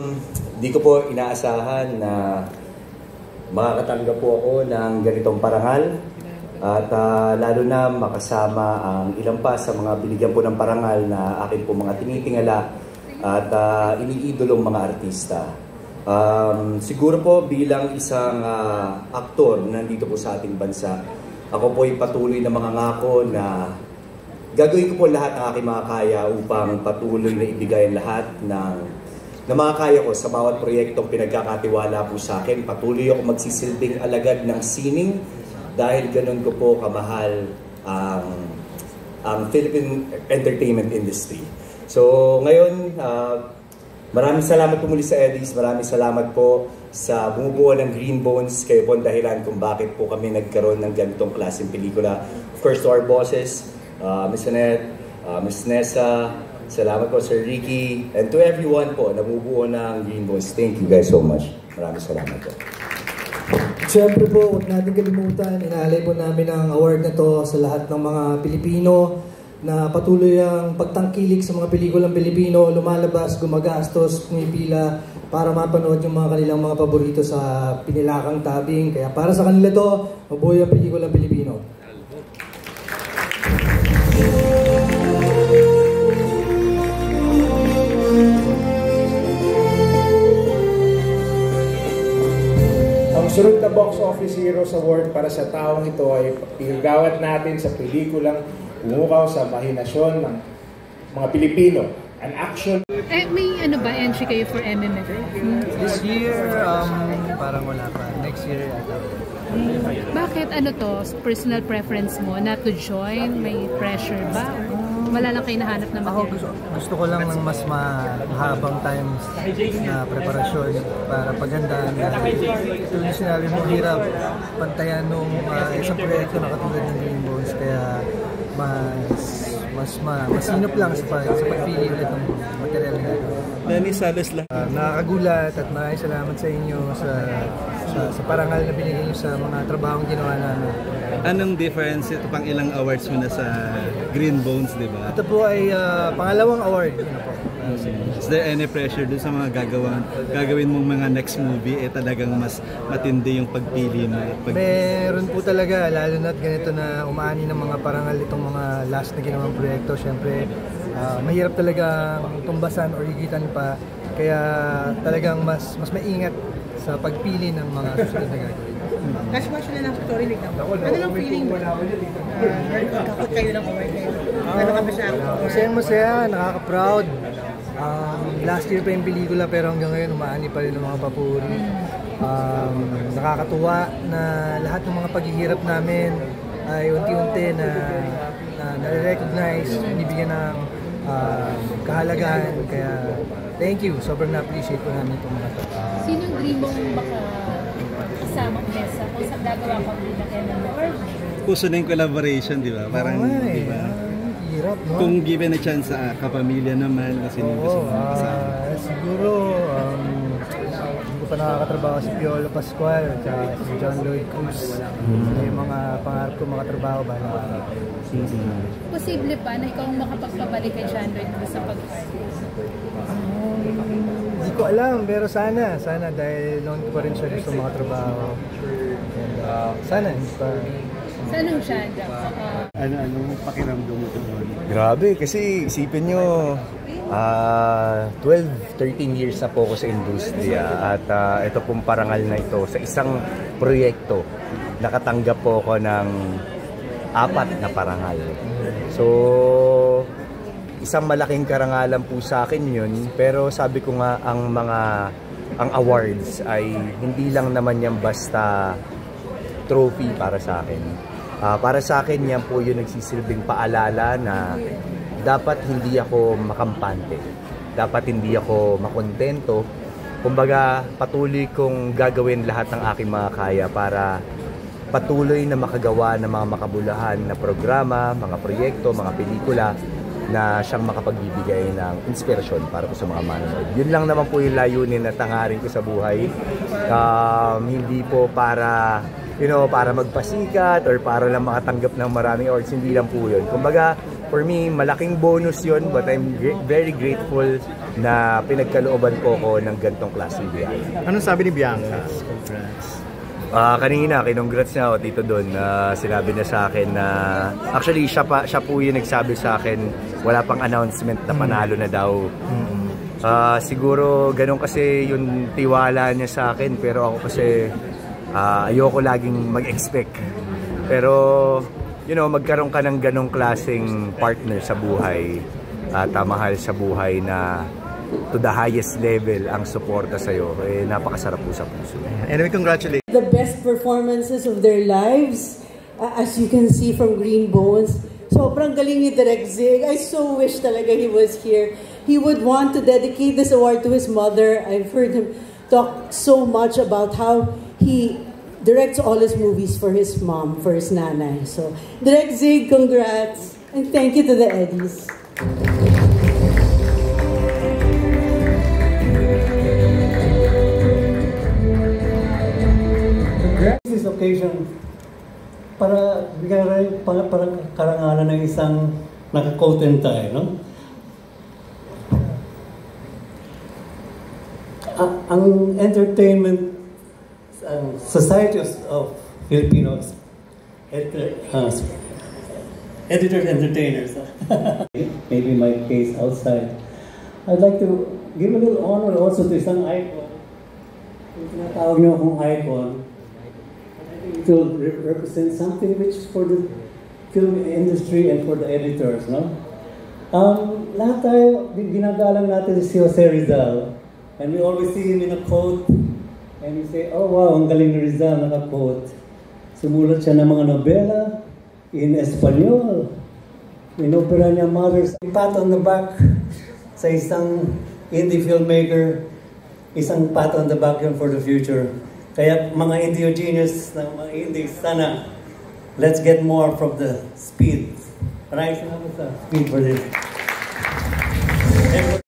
Hindi ko po inaasahan na makakatanggap po ako ng ganitong parangal at lalo na makasama ang ilan pa sa mga binigyan po ng parangal na akin po mga tinitingala at iniidolong mga artista. Siguro po bilang isang aktor nandito po sa ating bansa, ako po ay patuloy na mangangako na gagawin ko po lahat ng aking mga kaya upang patuloy na ibigay lahat na makakaya ko sa bawat proyektong pinagkakatiwala po sa akin. Patuloy ako magsisilbing alagad ng sining dahil ganun ko po kamahal ang Philippine entertainment industry. So ngayon, maraming salamat po muli sa Eddies, maraming salamat po sa bumubuo ng Green Bones. Kayo po ang dahilan kung bakit po kami nagkaroon ng ganitong klaseng pelikula. Of course, to our bosses, Ms. Annette, Ms. Nessa, salamat po Sir Ricky, and to everyone po na bumubuo ng Green Bones. Thank you guys so much. Maraming salamat po. Siyempre po, huwag natin kalimutan, inaalay po namin ang award na to sa lahat ng mga Pilipino na patuloy ang pagtangkilik sa mga pelikulang Pilipino, lumalabas, gumagastos, pumipila para mapanood yung mga kanilang mga paborito sa pinilakang tabing. Kaya para sa kanila to, mabuhay ang pelikulang Pilipino. Ang sunod na Box Office Heroes Award para sa taong ito ay igagawad natin sa pelikulang umukaw sa mahinasyon ng mga Pilipino. An action. May ano ba, entry kayo for MMF? This year, parang wala pa. Next year, Bakit ano to, personal preference mo, not to join? May pressure ba? Wala lang kayo nahanap na material? Gusto ko lang ng mas mahabang times na preparasyon para pagandaan. Ito yung sinabi mo, hirap pantayan nung isang proyekto na katulad ng Green Bones, kaya mas masinop lang sa pagpili ulit ng material na ito. Danny Salas lang. Nakakagulat at maraming salamat sa inyo sa parangal na binigay niyo sa mga trabahong ginawa namin. Anong difference? Ito pang ilang awards mo na sa Green Bones, di ba? Ito po ay pangalawang award. Is there any pressure dun sa mga gagawin mong mga next movie? Talagang mas matindi yung pagpili mo? Meron po talaga, lalo na't ganito na umaani ng mga parangal itong mga last na ginawang proyekto. Siyempre, mahirap talaga tumbasan o higitan pa. Kaya talagang mas maingat sa pagpili ng mga susunod na gagawin. Last question na lang sa story like ano lang feeling mo? Kakot kayo ng award kayo. Ano ka ba sa award? Masaya, nakaka-proud. Last year pa yung pelikula pero hanggang ngayon umaani pa rin ng mga papuri. Nakakatuwa na lahat ng mga paghihirap namin ay unti-unti na nare-recognize, binibigyan ng kahalagahan. Kaya thank you, sobrang na-appreciate ko namin itong mga ito. Sinong dream mong baka kasamang Nessa kung saan gagawa ko bilang MMF? Puso na yung collaboration, di ba? Parang, di ba? Hirap, no? Kung given a chance sa kapamilya naman, kasi nung gusto mo kasama. Siguro, hindi ko pa nakakatrabaho si Piolo Pascual at si John Lloyd Cruz. Yung mga pangarap ko makatrabaho ba? Posible pa na ikaw makapagpabalik kay John Lloyd Cruz sa pag-artist? Hindi ko alam, pero sana dahil noon ko pa rin siya gusto makatrabaho. And, sana, hindi pa. Saan siya? Anong pakiramdam mo doon? Grabe, kasi isipin nyo, 12-13 years na po ako sa industriya at ito pong parangal na ito sa isang proyekto, nakatanggap po ako ng 4 na parangal. So, isang malaking karangalan po sa akin yun, pero sabi ko nga ang awards ay hindi lang naman yan basta trophy para sa akin. Para sa akin yan po yung nagsisilbing paalala na dapat hindi ako makampante, dapat hindi ako makontento. Kumbaga patuloy kong gagawin lahat ng aking mga kaya para patuloy na makagawa ng mga makabuluhan na programa, mga proyekto, mga pelikula na siyang makapagbibigay ng inspirasyon para po sa mga manonood. Yun lang naman po yung layunin na tangarin ko sa buhay. Hindi po para para magpasikat or para lang makatanggap ng maraming awards, hindi lang po yun. Kumbaga, for me, malaking bonus yun, but I'm very grateful na pinagkalooban po ko ng ganitong klaseng biyaya. Anong sabi ni Bianca? Congrats. Kanina, kinongrats niya ako dito doon. Sinabi niya sa akin na, actually siya po yung nagsabi sa akin, wala pang announcement na panalo na daw. Siguro ganun kasi yung tiwala niya sa akin, pero ako kasi ayoko laging mag-expect. Pero magkaroon ka ng ganong klaseng partner sa buhay at mahal sa buhay na to the highest level ang suporta sa'yo, napakasarap po sa puso. Anyway, congratulations. The best performances of their lives, as you can see from Green Bones. Sobrang galing ni Direk Zig. I so wish talaga he was here. He would want to dedicate this award to his mother. I've heard him talk so much about how he directs all his movies for his mom, for his nanay. So, Direk Zig, congrats. And thank you to the Eddies. This occasion para bigyan parang karangalan ng isang naka-coat and tie, no? Ang entertainment society of Filipinos, editors, entertainers. Maybe my case outside. I'd like to give a little honor also to isang icon. Kung tinatawag niyo akong icon, it will represent something which is for the film industry and for the editors, no? Lahat tayo, ginagalang natin si Jose Rizal, and we always see him in a coat, and we say, oh wow, ang galing ni Rizal, naka-coat. Sumulat siya ng mga nobela in Espanyol. Inopera niya Mothers. Pat on the back sa isang indie filmmaker, isang pat on the back yun for the future. Kaya mga indie-genius na mga indie, sana let's get more from the speed. Maraming salamat sa speed for this.